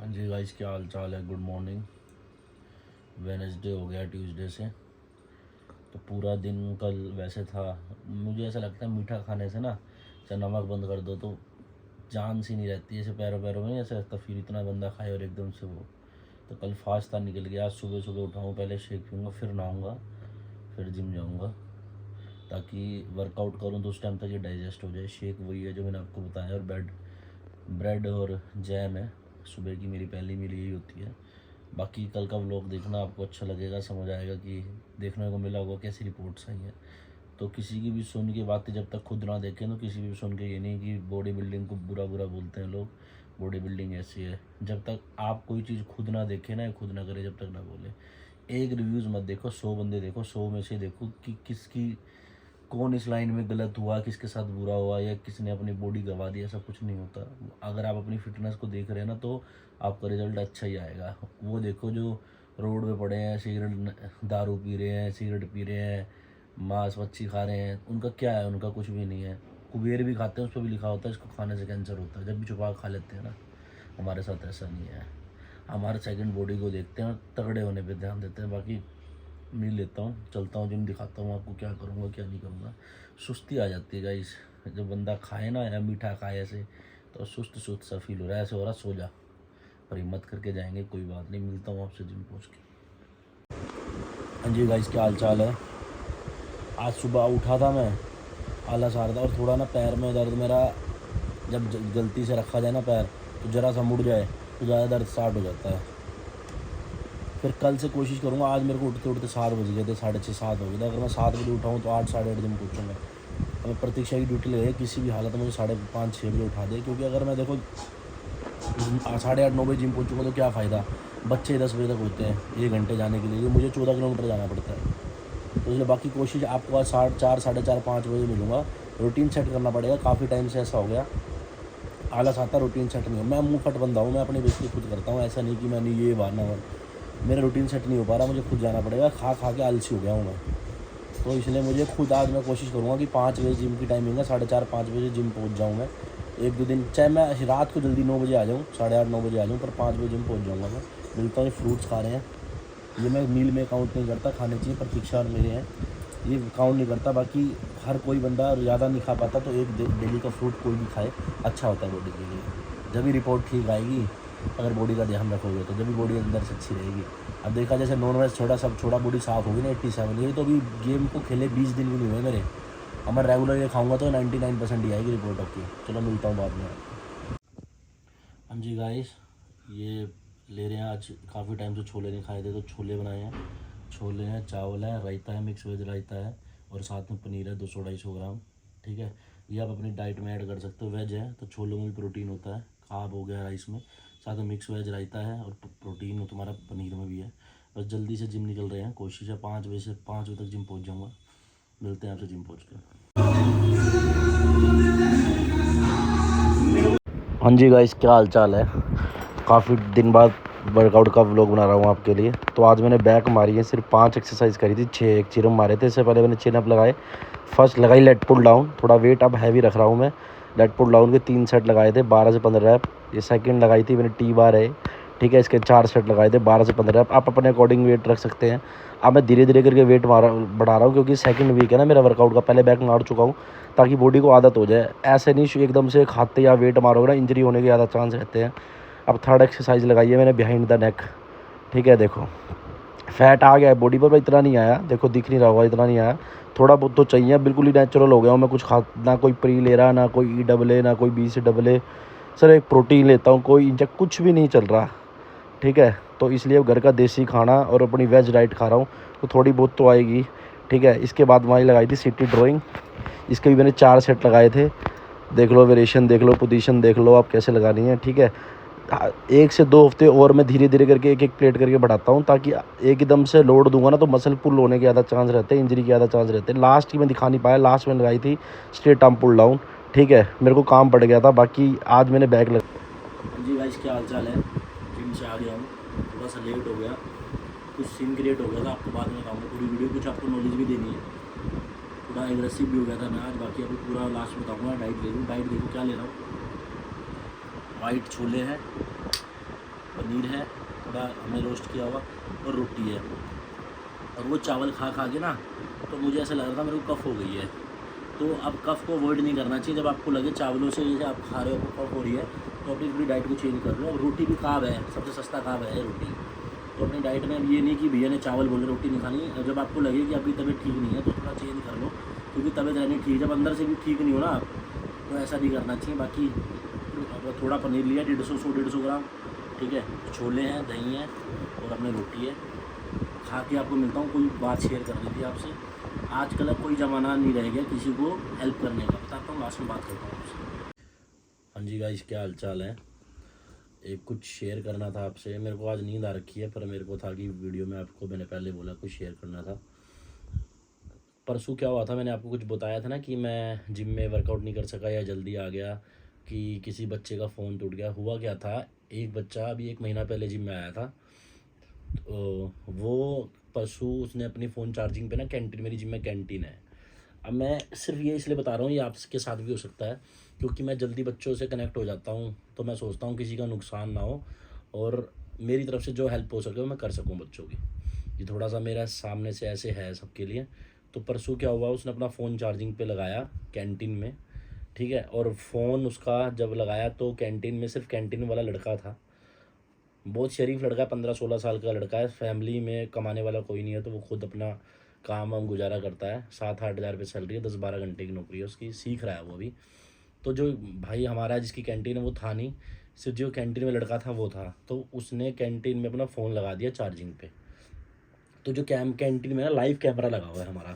हाँ जी गाइस, क्या हाल चाल है। Good morning. वेडनेसडे हो गया ट्यूसडे से। तो पूरा दिन कल वैसे था। मुझे ऐसा लगता है मीठा खाने से ना, चाहे नमक बंद कर दो तो जान सी नहीं रहती। ऐसे पैरों पैरों में ऐसा लगता फिर इतना बंदा खाए और एकदम से वो। तो कल फास्ट था, निकल गया। आज सुबह सुबह उठाऊँ, पहले शेक पीऊँगा, फिर नहाऊँगा, फिर जिम जाऊँगा, ताकि वर्कआउट करूँ तो उस टाइम तक ये डाइजेस्ट हो जाए। शेक वही है जो मैंने आपको बताया, और ब्रेड और जैम है। सुबह की मेरी पहली मील यही होती है। बाकी कल का व्लॉग देखना, आपको अच्छा लगेगा, समझ आएगा कि देखने को मिला होगा कैसी रिपोर्ट्स आई हैं। तो किसी की भी सुन के बातें जब तक खुद ना देखें, तो किसी की भी सुन के ये नहीं कि बॉडी बिल्डिंग को बुरा बुरा बोलते हैं लोग, बॉडी बिल्डिंग ऐसी है। जब तक आप कोई चीज़ खुद ना देखें ना, खुद ना करें, जब तक ना बोले। एक रिव्यूज़ मत देखो, 100 बंदे देखो, 100 में से देखो कि किसकी कौन इस लाइन में गलत हुआ, किसके साथ बुरा हुआ, या किसने अपनी बॉडी गंवा दी। ऐसा कुछ नहीं होता। अगर आप अपनी फिटनेस को देख रहे हैं ना, तो आपका रिजल्ट अच्छा ही आएगा। वो देखो जो रोड पे पड़े हैं, सिगरेट दारू पी रहे हैं, सिगरेट पी रहे हैं, मांस मच्छी खा रहे हैं, उनका क्या है? उनका कुछ भी नहीं है। कुबेर भी खाते हैं, उस पर भी लिखा होता है इसको खाने से कैंसर होता है, जब भी छुपा खा लेते हैं ना। हमारे साथ ऐसा नहीं है। हमारे सेकंड बॉडी को देखते हैं और तगड़े होने पे ध्यान देते हैं। बाकी मिल लेता हूँ, चलता हूँ जिम, दिखाता हूँ आपको क्या करूँगा क्या नहीं करूँगा। सुस्ती आ जाती है गाइस, जब बंदा खाए ना या मीठा खाए ऐसे, तो सुस्त सुस्त सा फील हो रहा है। ऐसे हो रहा सो जा, पर हिम्मत करके जाएंगे, कोई बात नहीं। मिलता हूँ आपसे जिम पहुँच के। हाँ जी गाइस, क्या हाल चाल है। आज सुबह उठा था मैं, आलस आ रहा था, और थोड़ा ना पैर में दर्द मेरा, जब गलती से रखा जाए ना पैर, तो ज़रा सा मुड़ जाए तो ज़्यादा दर्द स्टार्ट हो जाता है। फिर कल से कोशिश करूँगा। आज मेरे को उठते उठते 7 बज गए थे, 6:30 7 हो गए थे। अगर मैं 7 बजे उठाऊँ तो 8 साढ़े 8 दिन पहुँचूँगा। हमें प्रतीक्षा की ड्यूटी लगे, किसी भी हालत में मुझे 5:30 6 बजे उठा दे, क्योंकि अगर मैं देखो 8:30 9 बजे जिम पहुँचूँगा तो क्या फ़ायदा। बच्चे 10 बजे तक होते हैं 1 घंटे जाने के लिए, मुझे 14 किलोमीटर जाना पड़ता है। तो इसलिए बाकी कोशिश आपको आज 4 साढ़े 4 5 बजे मिलूँगा। रूटीन सेट करना पड़ेगा। काफ़ी टाइम से ऐसा हो गया, आलस आता, रूटीन सेट नहीं हो। मैं मुँह फट बंदा हूँ, मैं अपनी बेइज्जती खुद करता हूँ। ऐसा नहीं कि मैंने ये बहाना, मेरा रूटीन सेट नहीं हो पा रहा, मुझे खुद जाना पड़ेगा। खा खा के आलसी हो गया हूँ मैं। तो इसलिए मुझे खुद आज मैं कोशिश करूँगा कि 5 बजे जिम की टाइमिंग है, 4:30 5 बजे जिम पहुँच जाऊँ मैं। 1-2 दिन चाहे मैं रात को जल्दी 9 बजे आ जाऊँ, 8:30 9 बजे आ जाऊँ, पर 5 बजे जिम पहुँच जाऊँगा मैं। मिलता हूँ। ये फ्रूट्स खा रहे हैं, ये मैं मील में काउंट नहीं करता, खाने चाहिए, पर प्रतीक्षा और मेरे हैं, ये काउंट नहीं करता। बाकी हर कोई बंदा ज़्यादा नहीं खा पाता, तो एक डेली का फ्रूट कोई भी खाए, अच्छा होता है बॉडी के लिए। जब भी रिपोर्ट ठीक आएगी, अगर बॉडी का ध्यान रखोगे तो, जब भी बॉडी अंदर से अच्छी रहेगी। अब देखा जैसे नॉन वेज छोड़ा, सब छोड़ा, बॉडी साफ़ होगी ना 87। ये तो अभी गेम को खेले 20 दिन भी नहीं हुए मेरे। अब मैं रेगुलर ये खाऊंगा तो 99% ही आएगी रिपोर्ट आपकी। चलो मिलता हूँ बाद में। हाँ जी गाइस, ये ले रहे हैं। आज काफ़ी टाइम से छोले नहीं खाए थे, तो छोले बनाए हैं। छोले हैं, चावल है, रायता है, मिक्स वेज रायता है, और साथ में पनीर है 200-250 ग्राम। ठीक है, ये आप अपनी डाइट में ऐड कर सकते हो। वेज है तो छोलों में भी प्रोटीन होता है, कार्ब हो गया राइस में, साथ में मिक्स वेज रायता है, और प्रोटीन तुम्हारा पनीर में भी है। बस जल्दी से जिम निकल रहे हैं, कोशिश है 5 बजे से 5 बजे तक जिम पहुंच जाऊंगा। मिलते हैं आपसे जिम पहुंच कर। हाँ जी गाइस, क्या हाल चाल है। काफ़ी दिन बाद वर्कआउट का व्लॉग बना रहा हूँ आपके लिए। तो आज मैंने बैक मारी है, सिर्फ 5 एक्सरसाइज करी थी, 6 एक चिरम मारे थे। इससे पहले मैंने चिन अप लगाए। फर्स्ट लगाई लेट पुल डाउन, थोड़ा वेट अब हैवी रख रहा हूँ मैं। लेट पुल डाउन के 3 सेट लगाए थे, 12 से 15 रैप। ये सेकंड लगाई थी मैंने, टी बार है, ठीक है। इसके 4 सेट लगाए थे, 12 से 15 रैप। आप अपने अकॉर्डिंग वेट रख सकते हैं। अब मैं धीरे धीरे करके वेट बढ़ा रहा हूँ, क्योंकि सेकंड वीक है ना मेरा वर्कआउट का। पहले बैक मार चुका हूँ, ताकि बॉडी को आदत हो जाए। ऐसे नहीं एकदम से खाते या वेट मारोगे ना, इंजरी होने के ज़्यादा चांस रहते हैं। अब थर्ड एक्सरसाइज लगाई है मैंने, बिहाइंड द नेक। ठीक है, देखो फैट आ गया है बॉडी पर, इतना नहीं आया, देखो दिख नहीं रहा होगा, इतना नहीं आया। थोड़ा बहुत तो चाहिए, बिल्कुल ही नेचुरल हो गया हूँ मैं। कुछ खा ना, कोई प्री ले रहा, ना कोई EAA, ना कोई BCAA। सर एक प्रोटीन लेता हूँ, कोई इंजेक्ट कुछ भी नहीं चल रहा। ठीक है, तो इसलिए घर का देसी खाना और अपनी वेज डाइट खा रहा हूँ, तो थोड़ी बहुत तो आएगी। ठीक है, इसके बाद वहीं लगाई थी सिटी ड्राइंग। इसके भी मैंने 4 सेट लगाए थे। देख लो वेरिएशन, देख लो पोजीशन, देख लो आप कैसे लगानी है। ठीक है, 1 से 2 हफ्ते और मैं धीरे धीरे करके एक एक प्लेट करके बढ़ाता हूँ, ताकि एकदम से लोड दूंगा ना तो मसल पुल होने के ज़्यादा चांस रहते हैं, इंजरी के ज़्यादा चांस रहते हैं। लास्ट की मैं दिखा नहीं पाया, लास्ट में लगाई थी स्ट्रेट आर्म पुल डाउन। ठीक है, मेरे को काम पड़ गया था, बाकी आज मैंने बैक लगा। जी गाइस, क्या हाल चाल है। जिम से आ गया हूँ, थोड़ा सा लेट हो गया, कुछ सीन क्रिएट हो गया था, आपको बाद में बताऊँगा पूरी वीडियो। कुछ आपको नॉलेज भी देनी है, थोड़ा एग्रेसिव भी हो गया था मैं आज। बाकी आपको पूरा लास्ट बताऊँगा। डाइट ले लूँ, डाइट देखो क्या ले रहा हूँ। वाइट छोले हैं, पनीर है थोड़ा हमने रोस्ट किया हुआ और रोटी है। और वो चावल खा खा के ना तो मुझे ऐसा लग रहा था मेरे को कफ़ हो गई है। तो अब कफ़ को अवॉइड नहीं करना चाहिए। जब आपको लगे चावलों से जैसे आप खा रहे हो आपको कफ़ हो रही है तो अपनी थोड़ी डाइट को चेंज कर लो। अब रोटी भी कार्ब है, सबसे सस्ता कार्ब है रोटी। तो अपनी डाइट में अब ये नहीं कि भैया ने चावल बोले रोटी नहीं खानी। जब आपको लगे कि आपकी तबीयत ठीक नहीं है तो थोड़ा चेंज कर लो, क्योंकि तबीयत रहनी ठीक। जब अंदर से भी ठीक नहीं हो ना आप तो ऐसा नहीं करना चाहिए। बाकी थोड़ा पनीर लिया 150 ग्राम, ठीक है, छोले हैं, दही है और अपनी रोटी है। खा के आपको मिलता हूँ। कोई बात शेयर करनी थी आपसे। आजकल अब कोई ज़माना नहीं रह गया किसी को हेल्प करने का। बताता हूँ, लास्ट में बात करता हूँ आपसे। हाँ जी गाइस, क्या हाल चाल है। एक कुछ शेयर करना था आपसे। मेरे को आज नींद आ रखी है, पर मेरे को था कि वीडियो में आपको मैंने पहले बोला कुछ शेयर करना था। परसों क्या हुआ था, मैंने आपको कुछ बताया था ना कि मैं जिम में वर्कआउट नहीं कर सका या जल्दी आ गया कि किसी बच्चे का फ़ोन टूट गया। हुआ क्या था, एक बच्चा अभी 1 महीना पहले जिम में आया था। तो वो परसों उसने अपनी फ़ोन चार्जिंग पे ना कैंटीन, मेरी जिम में कैंटीन है। अब मैं सिर्फ ये इसलिए बता रहा हूँ, ये आपके साथ भी हो सकता है, क्योंकि मैं जल्दी बच्चों से कनेक्ट हो जाता हूँ। तो मैं सोचता हूँ किसी का नुकसान ना हो और मेरी तरफ से जो हेल्प हो सके वो मैं कर सकूँ बच्चों की। ये थोड़ा सा मेरा सामने से ऐसे है सबके लिए। तो परसों क्या हुआ, उसने अपना फ़ोन चार्जिंग पे लगाया कैंटीन में, ठीक है। और फ़ोन उसका जब लगाया तो कैंटीन में सिर्फ कैंटीन वाला लड़का था। बहुत शरीफ लड़का है, 15-16 साल का लड़का है। फैमिली में कमाने वाला कोई नहीं है, तो वो खुद अपना काम वाम गुजारा करता है। 7-8 हज़ार रुपये सैलरी है, 10-12 घंटे की नौकरी है उसकी, सीख रहा है वो अभी। तो जो भाई हमारा जिसकी कैंटीन है वो था नहीं, सिर्फ जो कैंटीन में लड़का था वो था। तो उसने कैंटीन में अपना फ़ोन लगा दिया चार्जिंग पे। तो जो कैंटीन में ना लाइव कैमरा लगा हुआ है हमारा,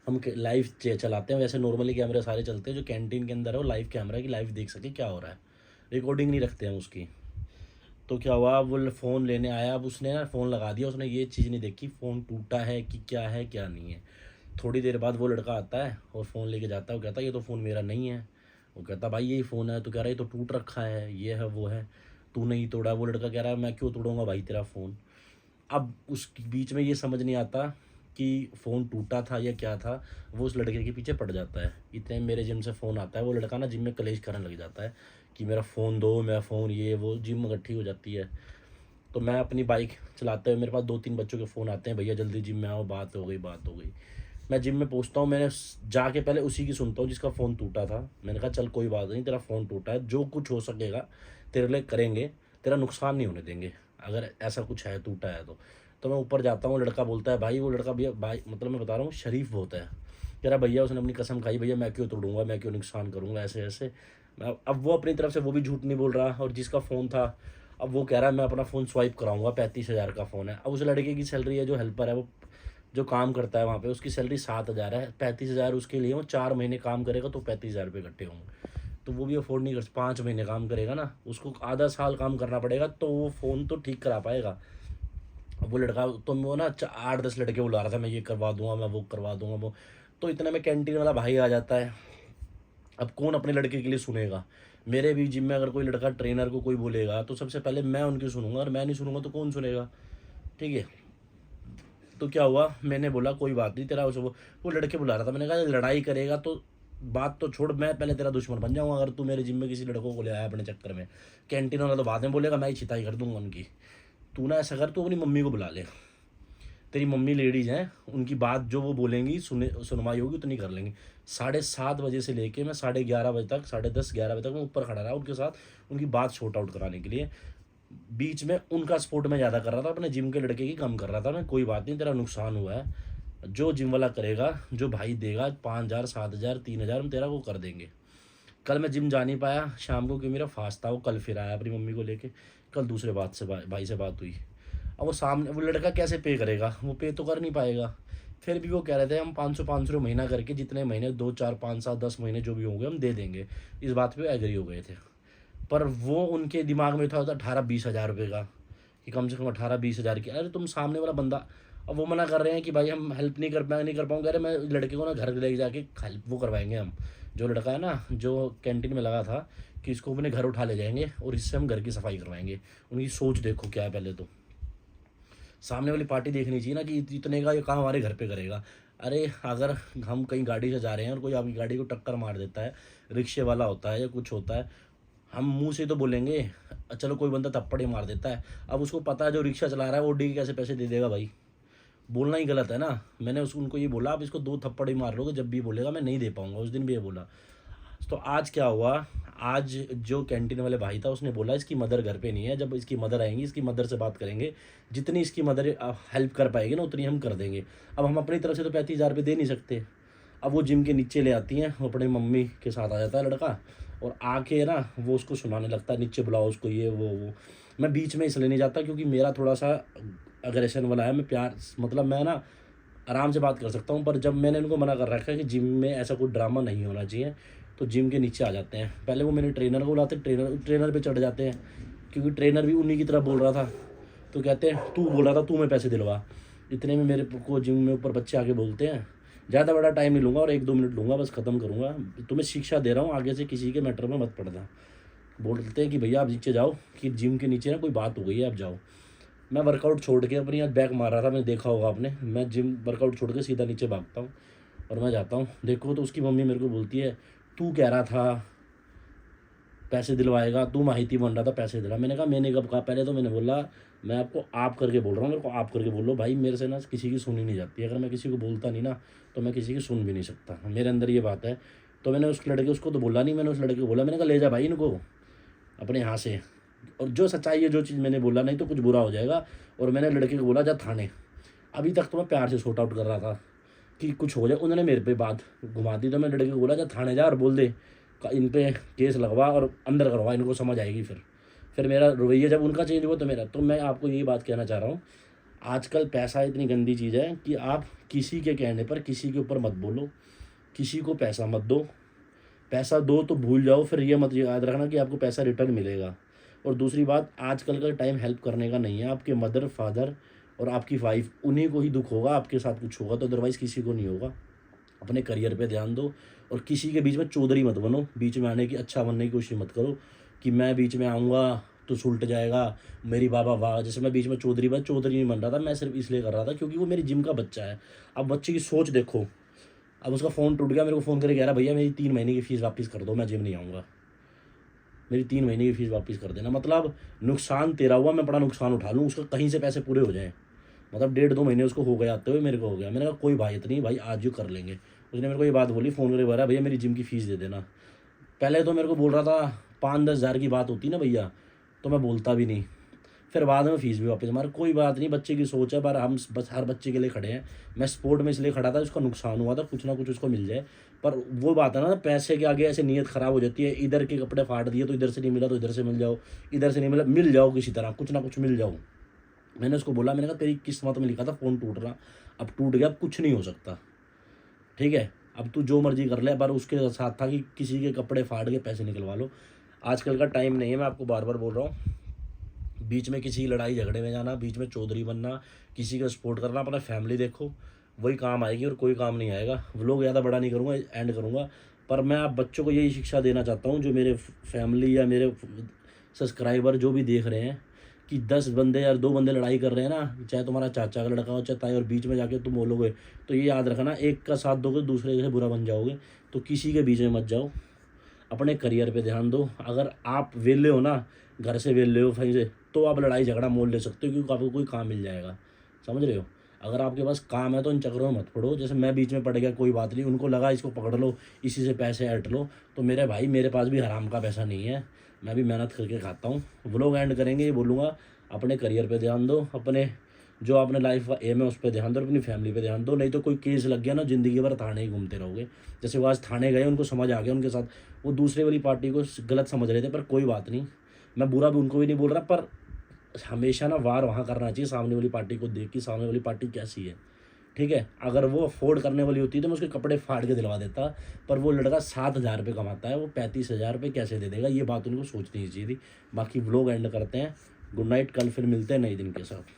हम लाइव चलाते हैं। वैसे नॉर्मली कैमरे सारे चलते हैं, जो कैंटीन के अंदर है वो लाइव कैमरा की लाइव देख सके क्या हो रहा है। रिकॉर्डिंग नहीं रखते हैं उसकी। तो क्या हुआ, वो फ़ोन लेने आया। अब उसने ना फ़ोन लगा दिया, उसने ये चीज़ नहीं देखी फ़ोन टूटा है कि क्या है क्या नहीं है। थोड़ी देर बाद वो लड़का आता है और फ़ोन लेके जाता है। वो कहता है ये तो फ़ोन मेरा नहीं है। वो कहता भाई यही फ़ोन है। तो कह रहा है ये तो टूट रखा है, ये है वो है, तू नहीं तोड़ा। वो लड़का कह रहा है मैं क्यों तोड़ूंगा भाई तेरा फ़ोन। अब उस बीच में ये समझ नहीं आता कि फ़ोन टूटा था या क्या था। वो उस लड़के के पीछे पड़ जाता है। इतने मेरे जिम से फ़ोन आता है, वो लड़का ना जिम में कलेश करने लग जाता है कि मेरा फ़ोन दो, मेरा फ़ोन, ये वो। जिम इकट्ठी हो जाती है। तो मैं अपनी बाइक चलाते हुए, मेरे पास 2-3 बच्चों के फ़ोन आते हैं, भैया जल्दी जिम में आओ, बात हो गई बात हो गई। मैं जिम में पहुंचता हूँ, मैंने जाके पहले उसी की सुनता हूँ जिसका फ़ोन टूटा था। मैंने कहा चल कोई बात नहीं, तेरा फ़ोन टूटा है, जो कुछ हो सकेगा तेरे लिए करेंगे, तेरा नुकसान नहीं होने देंगे अगर ऐसा कुछ है टूटा है तो मैं ऊपर जाता हूँ। लड़का बोलता है भाई, वो लड़का भैया भाई मतलब मैं बता रहा हूँ शरीफ बहुत है, कह रहा भैया उसने अपनी कसम खाई, भैया मैं क्यों तोड़ूंगा, मैं क्यों नुकसान करूँगा, ऐसे ऐसे। अब वो अपनी तरफ से वो भी झूठ नहीं बोल रहा। और जिसका फ़ोन था, अब वो कह रहा है मैं अपना फ़ोन स्वाइप कराऊंगा, 35,000 का फ़ोन है। अब उस लड़के की सैलरी है, जो हेल्पर है, वो जो काम करता है वहाँ पे, उसकी सैलरी 7,000 है। 35,000 उसके लिए, वो 4 महीने काम करेगा तो 35,000 रुपये इकट्ठे होंगे। तो वो भी अफोर्ड नहीं कर, 5 महीने काम करेगा ना, उसको आधा साल काम करना पड़ेगा तो वो फ़ोन तो ठीक करा पाएगा। अब वो लड़का तो वो ना 8-10 लड़के बुला रहा था, मैं ये करवा दूंगा, मैं वो करवा दूंगा वो। तो इतने में कैंटीन वाला भाई आ जाता है। अब कौन अपने लड़के के लिए सुनेगा। मेरे भी जिम में अगर कोई लड़का ट्रेनर को कोई बोलेगा तो सबसे पहले मैं उनकी सुनूंगा, और मैं नहीं सुनूंगा तो कौन सुनेगा, ठीक है। तो क्या हुआ, मैंने बोला कोई बात नहीं, तेरा वो लड़के बुला रहा था। मैंने कहा लड़ाई करेगा तो बात तो छोड़, मैं पहले तेरा दुश्मन बन जाऊंगा अगर तू मेरे जिम में किसी लड़कों को ले आया अपने चक्कर में। कैंटीन वाला तो बाद में बोलेगा, मैं ही छिताई कर दूंगा उनकी। तू ना ऐसा कर, तू अपनी मम्मी को बुला ले, तेरी मम्मी लेडीज़ हैं, उनकी बात जो वो बोलेंगी सुनवाई होगी उतनी कर लेंगे। 7:30 बजे से लेके मैं 11:30 बजे तक, 10:30-11 बजे तक मैं ऊपर खड़ा रहा उनके साथ, उनकी बात शॉर्ट आउट कराने के लिए। बीच में उनका सपोर्ट मैं ज़्यादा कर रहा था, अपने जिम के लड़के की कम कर रहा था। मैं कोई बात नहीं, तेरा नुकसान हुआ है, जो जिम वाला करेगा, जो भाई देगा 5,000, 7,000, 3,000 हम तेरा वो कर देंगे। कल मैं जिम जा नहीं पाया शाम को, क्योंकि मेरा फास्ट था। वो कल फिर आया अपनी मम्मी को लेके। कल दूसरे बात से भाई से बात हुई। अब वो सामने वो लड़का कैसे पे करेगा, वो पे तो कर नहीं पाएगा। फिर भी वो कह रहे थे हम 500 महीना करके, जितने महीने 2, 4, 5, 7, 10 महीने जो भी होंगे हम दे देंगे। इस बात पे एग्री हो गए थे। पर वो उनके दिमाग में था 18-20 हज़ार रुपये का, कि कम से कम 18-20 हज़ार की। अरे तुम सामने वाला बंदा, अब वो मना कर रहे हैं कि भाई हम हेल्प नहीं कर पाऊँगा। अरे मैं लड़के को ना घर ले जाके हेल्प वो करवाएंगे हम। जो लड़का है ना जो कैंटीन में लगा था, कि इसको अपने घर उठा ले जाएंगे और इससे हम घर की सफाई करवाएंगे। उनकी सोच देखो क्या है। पहले तो सामने वाली पार्टी देखनी चाहिए ना कि इतने का ये काम हमारे घर पे करेगा। अरे अगर हम कहीं गाड़ी से जा रहे हैं और कोई आपकी गाड़ी को टक्कर मार देता है, रिक्शे वाला होता है या कुछ होता है, हम मुंह से तो बोलेंगे चलो कोई बंदा थप्पड़ ही मार देता है, अब उसको पता है जो रिक्शा चला रहा है वो ऑडी के कैसे पैसे दे देगा भाई, बोलना ही गलत है ना। मैंने उनको ये बोला आप इसको 2 थप्पड़ ही मार लोगे, जब भी बोलेगा मैं नहीं दे पाऊंगा, उस दिन भी ये बोला। तो आज क्या हुआ, आज जो कैंटीन वाले भाई था उसने बोला इसकी मदर घर पे नहीं है, जब इसकी मदर आएंगी इसकी मदर से बात करेंगे, जितनी इसकी मदर हेल्प कर पाएगी ना उतनी हम कर देंगे। अब हम अपनी तरफ से तो 35,000 रुपये दे नहीं सकते। अब वो जिम के नीचे ले आती हैं, वो अपनी मम्मी के साथ आ जाता है लड़का, और आके ना वो उसको सुनाने लगता है नीचे बुलाओ उसको, ये वो। मैं बीच में इसलिए नहीं जाता क्योंकि मेरा थोड़ा सा अग्रेशन वाला है, मैं प्यार मतलब मैं ना आराम से बात कर सकता हूँ, पर जब मैंने उनको मना कर रखा है कि जिम में ऐसा कोई ड्रामा नहीं होना चाहिए, तो जिम के नीचे आ जाते हैं। पहले वो मैंने ट्रेनर को बुलाते, ट्रेनर पे चढ़ जाते हैं, क्योंकि ट्रेनर भी उन्हीं की तरह बोल रहा था, तो कहते हैं तू बोल रहा था तू मैं पैसे दिलवा। इतने में मेरे को जिम में ऊपर बच्चे आके बोलते हैं ज़्यादा बड़ा टाइम नहीं लूँगा और 1-2 मिनट लूँगा, बस ख़त्म करूँगा, तुम्हें शिक्षा दे रहा हूँ, आगे से किसी के मैटर में मत पड़ना। बोलते हैं कि भैया आप नीचे जाओ, कि जिम के नीचे ना कोई बात हो गई है, आप जाओ। मैं वर्कआउट छोड़ के अपनी आज बैक मार रहा था, मैंने देखा होगा आपने, मैं जिम वर्कआउट छोड़ के सीधा नीचे भागता हूँ और मैं जाता हूँ। देखो तो उसकी मम्मी मेरे को बोलती है तू कह रहा था पैसे दिलवाएगा, तू माहिती बन रहा था पैसे दिला। मैंने कहा मैंने कब कहा, पहले तो मैंने बोला मैं आपको आप करके बोल रहा हूँ, मेरे को आप करके बोल लो भाई, मेरे से ना किसी की सुनी नहीं जाती, अगर मैं किसी को बोलता नहीं ना तो मैं किसी की सुन भी नहीं सकता, मेरे अंदर ये बात है। तो मैंने उस लड़के उसको तो बोला नहीं, मैंने उस लड़के को बोला, मैंने कहा ले जा भाई इनको अपने यहाँ से, और जो सच्चाई है जो चीज़ मैंने बोला, नहीं तो कुछ बुरा हो जाएगा। और मैंने लड़के को बोला जा थाने। अभी तक तो मैं प्यार से सॉर्ट आउट कर रहा था कि कुछ हो जाए, उन्होंने मेरे पे बात घुमा दी, तो मैं लड़के को बोला जा थाने जा और बोल दे इन पे केस लगवा और अंदर करवा, इनको समझ आएगी। फिर मेरा रवैया जब उनका चेंज हुआ तो मेरा, तो मैं आपको यही बात कहना चाह रहा हूँ, आजकल पैसा इतनी गंदी चीज़ है कि आप किसी के कहने पर किसी के ऊपर मत बोलो, किसी को पैसा मत दो, पैसा दो तो भूल जाओ, फिर ये मत याद रखना कि आपको पैसा रिटर्न मिलेगा। और दूसरी बात, आजकल का टाइम हेल्प करने का नहीं है, आपके मदर फादर और आपकी वाइफ उन्हीं को ही दुख होगा, आपके साथ कुछ होगा तो अदरवाइज़ किसी को नहीं होगा। अपने करियर पे ध्यान दो और किसी के बीच में चौधरी मत बनो, बीच में आने की अच्छा बनने की कोशिश मत करो कि मैं बीच में आऊँगा तो सुलट जाएगा मेरी बाबा वाह। जैसे मैं बीच में चौधरी नहीं बन रहा था, मैं सिर्फ इसलिए कर रहा था क्योंकि वो मेरी जिम का बच्चा है। अब बच्चे की सोच देखो, अब उसका फ़ोन टूट गया, मेरे को फ़ोन करके कह रहा भैया मेरी 3 महीने की फ़ीस वापस कर दो, मैं जिम नहीं आऊँगा, मेरी 3 महीने की फ़ीस वापस कर देना। मतलब नुकसान तेरा हुआ, मैं बड़ा नुकसान उठा लूँ, उसका कहीं से पैसे पूरे हो जाएँ। मतलब 1.5-2 महीने उसको हो गए आते हुए, मेरे को हो गया। मैंने कहा कोई बात नहीं भाई, आज जो कर लेंगे। उसने मेरे को ये बात बोली, फ़ोन करके बोल रहा भैया मेरी जिम की फ़ीस दे देना। पहले तो मेरे को बोल रहा था 5-10 हज़ार की बात होती ना भैया, तो मैं बोलता भी नहीं, फिर बाद में फ़ीस भी वापस। हमारा कोई बात नहीं, बच्चे की सोच है, पर हम बस हर बच्चे के लिए खड़े हैं। मैं स्पोर्ट में इसलिए खड़ा था, उसका नुकसान हुआ था, कुछ ना कुछ उसको मिल जाए। पर वो बात है ना, पैसे के आगे ऐसे नीयत ख़राब हो जाती है, इधर के कपड़े फाड़ दिए तो इधर से नहीं मिला तो इधर से मिल जाओ, इधर से नहीं मिला मिल जाओ, किसी तरह कुछ ना कुछ मिल जाओ। मैंने उसको बोला, मैंने कहा तेरी किस्मत में लिखा था फ़ोन टूट रहा, अब टूट गया, अब कुछ नहीं हो सकता, ठीक है, अब तू जो मर्जी कर ले। पर उसके साथ था कि किसी के कपड़े फाड़ के पैसे निकलवा लो। आजकल का टाइम नहीं है, मैं आपको बार बार बोल रहा हूँ। बीच में किसी लड़ाई झगड़े में जाना, बीच में चौधरी बनना, किसी का सपोर्ट करना, अपना फैमिली देखो, वही काम आएगी और कोई काम नहीं आएगा। व्लॉग ज़्यादा बड़ा नहीं करूँगा, एंड करूँगा, पर मैं आप बच्चों को यही शिक्षा देना चाहता हूँ, जो मेरे फैमिली या मेरे सब्सक्राइबर जो भी देख रहे हैं, कि 10 बंदे या 2 बंदे लड़ाई कर रहे हैं ना, चाहे तुम्हारा चाचा का लड़का हो चाहे ताई, और बीच में जाके तुम बोलोगे, तो ये याद रखना, एक का साथ दोगे दूसरे से बुरा बन जाओगे। तो किसी के बीच में मत जाओ, अपने करियर पे ध्यान दो। अगर आप वेले हो ना, घर से वेले हो कहीं से, तो आप लड़ाई झगड़ा मोल ले सकते हो, क्योंकि आपको कोई काम मिल जाएगा, समझ रहे हो। अगर आपके पास काम है तो इन चक्करों में मत पड़ो। जैसे मैं बीच में पड़ गया, कोई बात नहीं, उनको लगा इसको पकड़ लो, इसी से पैसे ऐंठ लो, तो मेरे भाई मेरे पास भी हराम का पैसा नहीं है, मैं भी मेहनत करके खाता हूँ। व्लॉग एंड करेंगे, ये बोलूँगा अपने करियर पे ध्यान दो, अपने जो आपने लाइफ का एम है उस पर ध्यान दो, अपनी फैमिली पे ध्यान दो। नहीं तो कोई केस लग गया ना, ज़िंदगी भर थाने ही घूमते रहोगे। जैसे वो आज थाने गए, उनको समझ आ गया, उनके साथ वो दूसरे वाली पार्टी को गलत समझ रहे थे, पर कोई बात नहीं, मैं बुरा भी उनको भी नहीं बोल रहा, पर हमेशा ना वार वहाँ करना चाहिए सामने वाली पार्टी को देख कि सामने वाली पार्टी कैसी है, ठीक है। अगर वो अफोर्ड करने वाली होती तो मैं उसके कपड़े फाड़ के दिलवा देता, पर वो लड़का 7,000 रुपये कमाता है, वो 35,000 रुपये कैसे दे देगा, ये बात उनको सोचनी चाहिए थी। बाकी व्लॉग एंड करते हैं, गुड नाइट, कल फिर मिलते हैं नए दिन के साथ।